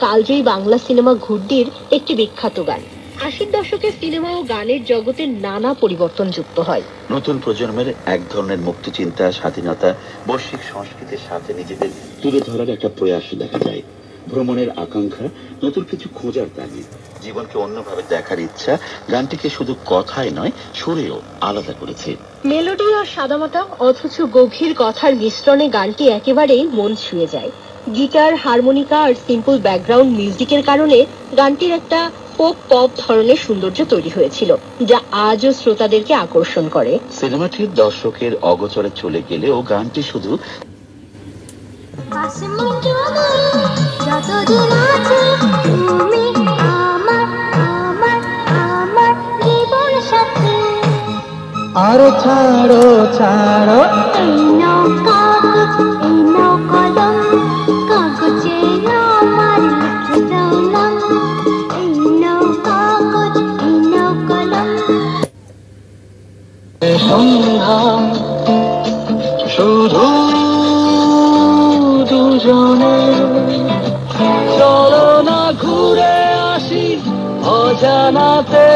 কালজয়ী বাংলা সিনেমা ঘুড্ডির একটি বিখ্যাত গান। ৮০ দশকের সিনেমা ও গানের জগতে নানা পরিবর্তন যুক্ত হয়। নতুন প্রজন্মের এক ধরনের মুক্তিচিন্তা, স্বাধীনতা, বৈশ্বিক সংস্কৃতির সাথে নিজেদের তুলে ধরার একটা প্রয়াস দেখা যায়। ভ্রমণের আকাঙ্ক্ষা, নতুন কিছু খোঁজার তাগিদ, জীবনকে অন্যভাবে দেখার ইচ্ছা গানটিকে শুধু কথায় নয় সুরেও আলাদা করেছে। মেলোডি আর সাদামাটা অথচ গভীর কথার মিশ্রণে গানটি একেবারেই মন ছুঁয়ে যায়। গিটার, হারমোনিকা আর সিম্পল ব্যাকগ্রাউন্ড মিউজিকের কারণে গানটির একটা পপ ধরনের সৌন্দর্য তৈরি হয়েছিল, যা আজও শ্রোতাদেরকে আকর্ষণ করে। সিনেমাটির দর্শকের অগোচরে চলে গেলেও গানটি শুধু আরো ছাড়ো ছাড়ো সন্ধ্যা শুধু দুজনে, চলো না ঘুরে আসি অজানাতে,